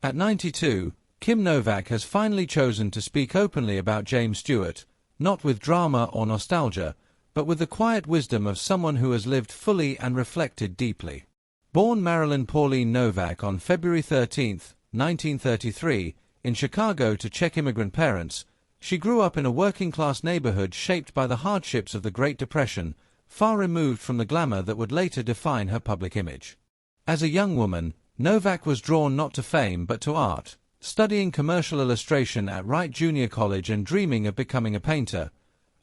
At 92, Kim Novak has finally chosen to speak openly about James Stewart, not with drama or nostalgia, but with the quiet wisdom of someone who has lived fully and reflected deeply. Born Marilyn Pauline Novak on February 13, 1933, in Chicago to Czech immigrant parents, she grew up in a working-class neighborhood shaped by the hardships of the Great Depression, far removed from the glamour that would later define her public image. As a young woman, Novak was drawn not to fame but to art, studying commercial illustration at Wright Junior College and dreaming of becoming a painter,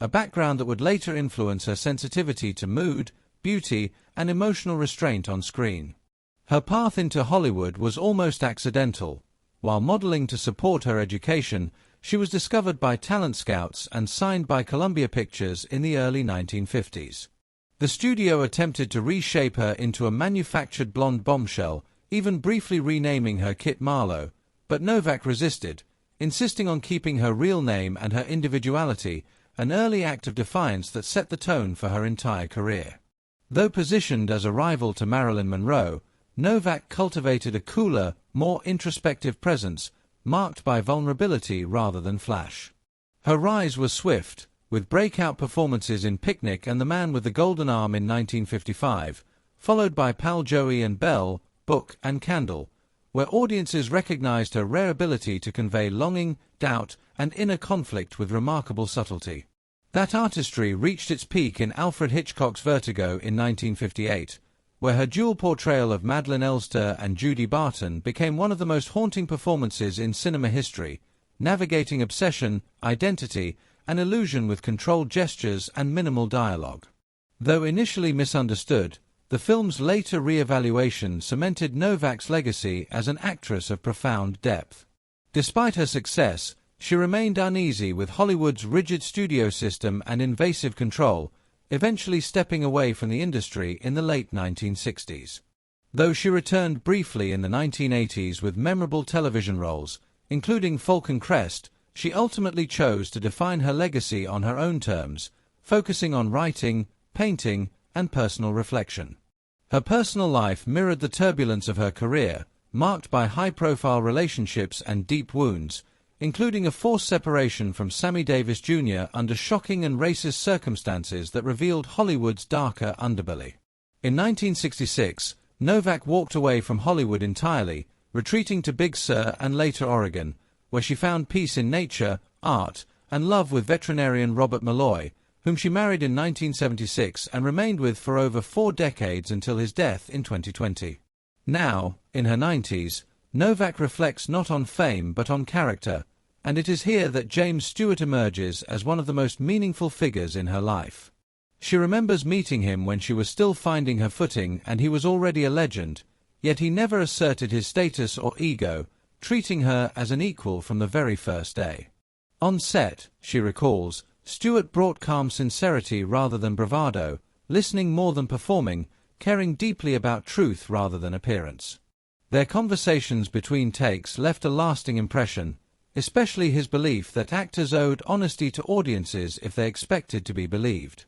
a background that would later influence her sensitivity to mood, beauty, and emotional restraint on screen. Her path into Hollywood was almost accidental. While modeling to support her education, she was discovered by talent scouts and signed by Columbia Pictures in the early 1950s. The studio attempted to reshape her into a manufactured blonde bombshell, even briefly renaming her Kit Marlowe, but Novak resisted, insisting on keeping her real name and her individuality, an early act of defiance that set the tone for her entire career. Though positioned as a rival to Marilyn Monroe, Novak cultivated a cooler, more introspective presence, marked by vulnerability rather than flash. Her rise was swift, with breakout performances in Picnic and The Man with the Golden Arm in 1955, followed by Pal Joey and Belle, Book and Candle, where audiences recognized her rare ability to convey longing, doubt, and inner conflict with remarkable subtlety. That artistry reached its peak in Alfred Hitchcock's Vertigo in 1958, where her dual portrayal of Madeleine Elster and Judy Barton became one of the most haunting performances in cinema history, navigating obsession, identity, and illusion with controlled gestures and minimal dialogue. Though initially misunderstood, the film's later re-evaluation cemented Novak's legacy as an actress of profound depth. Despite her success, she remained uneasy with Hollywood's rigid studio system and invasive control, eventually stepping away from the industry in the late 1960s. Though she returned briefly in the 1980s with memorable television roles, including Falcon Crest, she ultimately chose to define her legacy on her own terms, focusing on writing, painting, and personal reflection. Her personal life mirrored the turbulence of her career, marked by high-profile relationships and deep wounds, including a forced separation from Sammy Davis Jr. under shocking and racist circumstances that revealed Hollywood's darker underbelly. In 1966, Novak walked away from Hollywood entirely, retreating to Big Sur and later Oregon, where she found peace in nature, art, and love with veterinarian Robert Malloy, whom she married in 1976 and remained with for over 4 decades until his death in 2020. Now, in her 90s, Novak reflects not on fame but on character, and it is here that James Stewart emerges as one of the most meaningful figures in her life. She remembers meeting him when she was still finding her footing and he was already a legend, yet he never asserted his status or ego, treating her as an equal from the very first day. On set, she recalls, Stewart brought calm sincerity rather than bravado, listening more than performing, caring deeply about truth rather than appearance. Their conversations between takes left a lasting impression, especially his belief that actors owed honesty to audiences if they expected to be believed.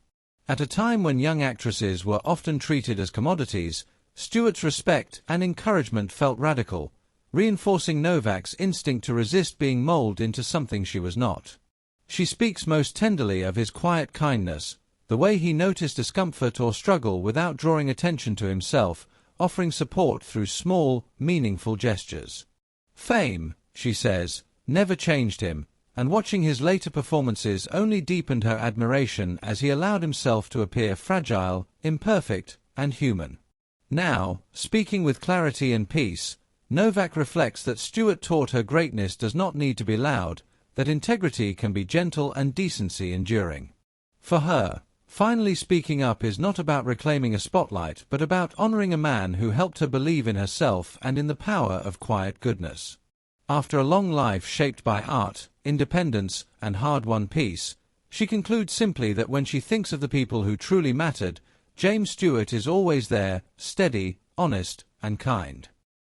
At a time when young actresses were often treated as commodities, Stewart's respect and encouragement felt radical, reinforcing Novak's instinct to resist being molded into something she was not. She speaks most tenderly of his quiet kindness, the way he noticed discomfort or struggle without drawing attention to himself, offering support through small, meaningful gestures. Fame, she says, never changed him, and watching his later performances only deepened her admiration as he allowed himself to appear fragile, imperfect, and human. Now, speaking with clarity and peace, Novak reflects that Stewart taught her greatness does not need to be loud, that integrity can be gentle and decency enduring. For her, finally speaking up is not about reclaiming a spotlight but about honoring a man who helped her believe in herself and in the power of quiet goodness. After a long life shaped by art, independence, and hard-won peace, she concludes simply that when she thinks of the people who truly mattered, James Stewart is always there, steady, honest, and kind.